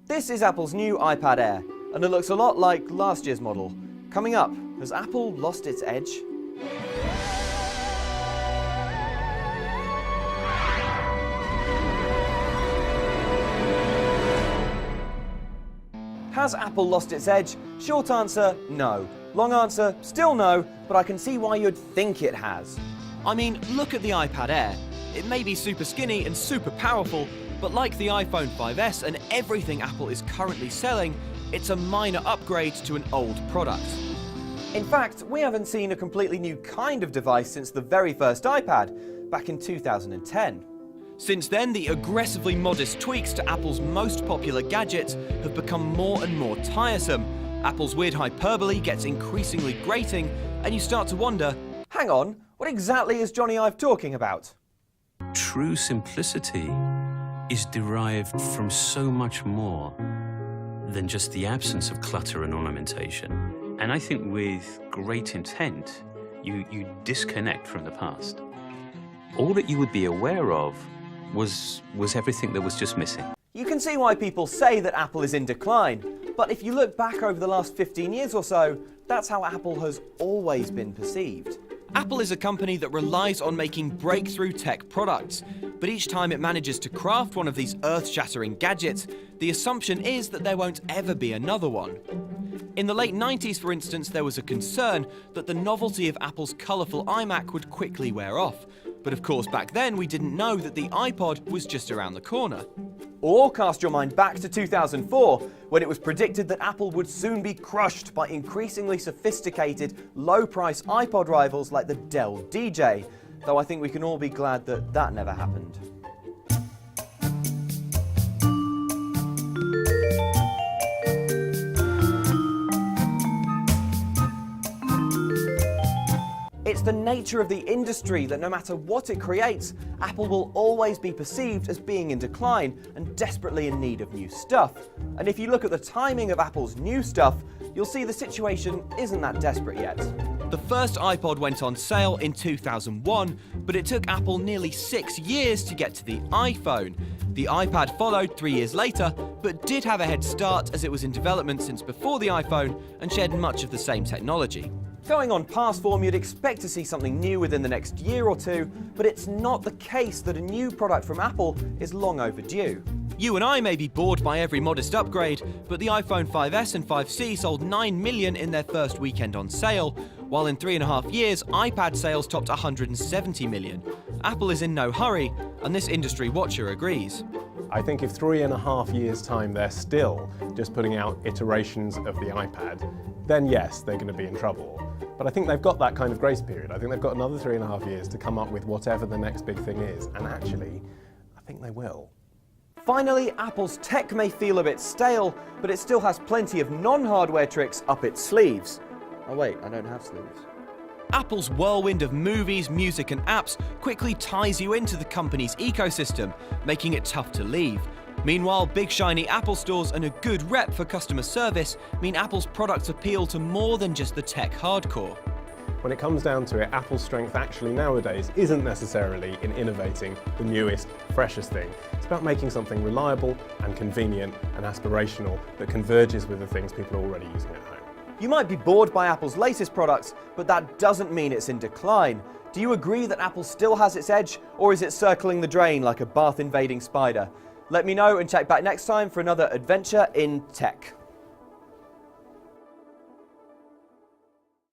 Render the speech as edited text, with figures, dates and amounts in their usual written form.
This is Apple's new iPad Air, and it looks a lot like last year's model. Coming up, has Apple lost its edge? Has Apple lost its edge? Short answer, no. Long answer, still no, but I can see why you'd think it has. I mean, look at the iPad Air. It may be super skinny and super powerful, but like the iPhone 5S and everything Apple is currently selling, it's a minor upgrade to an old product. In fact, we haven't seen a completely new kind of device since the very first iPad, back in 2010. Since then, the aggressively modest tweaks to Apple's most popular gadgets have become more and more tiresome. Apple's weird hyperbole gets increasingly grating, and you start to wonder, hang on, what exactly is Johnny Ive talking about? True simplicity is derived from so much more than just the absence of clutter and ornamentation. And I think with great intent, you disconnect from the past. All that you would be aware of was everything that was just missing. You can see why people say that Apple is in decline, but if you look back over the last 15 years or so, that's how Apple has always been perceived. Apple is a company that relies on making breakthrough tech products, but each time it manages to craft one of these earth-shattering gadgets, the assumption is that there won't ever be another one. In the late 90s, for instance, there was a concern that the novelty of Apple's colourful iMac would quickly wear off. But of course, back then we didn't know that the iPod was just around the corner. Or cast your mind back to 2004, when it was predicted that Apple would soon be crushed by increasingly sophisticated, low-price iPod rivals like the Dell DJ, though I think we can all be glad that that never happened. It's the nature of the industry that no matter what it creates, Apple will always be perceived as being in decline and desperately in need of new stuff. And if you look at the timing of Apple's new stuff, you'll see the situation isn't that desperate yet. The first iPod went on sale in 2001, but it took Apple nearly 6 years to get to the iPhone. The iPad followed 3 years later, but did have a head start as it was in development since before the iPhone and shared much of the same technology. Going on past form, you'd expect to see something new within the next year or two, but it's not the case that a new product from Apple is long overdue. You and I may be bored by every modest upgrade, but the iPhone 5S and 5C sold 9 million in their first weekend on sale, while in 3.5 years, iPad sales topped 170 million. Apple is in no hurry, and this industry watcher agrees. I think if 3.5 years' time they're still just putting out iterations of the iPad, then yes, they're going to be in trouble. But I think they've got that kind of grace period. I think they've got another 3.5 years to come up with whatever the next big thing is, and actually, I think they will. Finally, Apple's tech may feel a bit stale, but it still has plenty of non-hardware tricks up its sleeves. Oh wait, I don't have sleeves. Apple's whirlwind of movies, music and apps quickly ties you into the company's ecosystem, making it tough to leave. Meanwhile, big shiny Apple stores and a good rep for customer service mean Apple's products appeal to more than just the tech hardcore. When it comes down to it, Apple's strength actually nowadays isn't necessarily in innovating the newest, freshest thing. It's about making something reliable and convenient and aspirational that converges with the things people are already using at home. You might be bored by Apple's latest products, but that doesn't mean it's in decline. Do you agree that Apple still has its edge, or is it circling the drain like a bath-invading spider? Let me know and check back next time for another adventure in tech.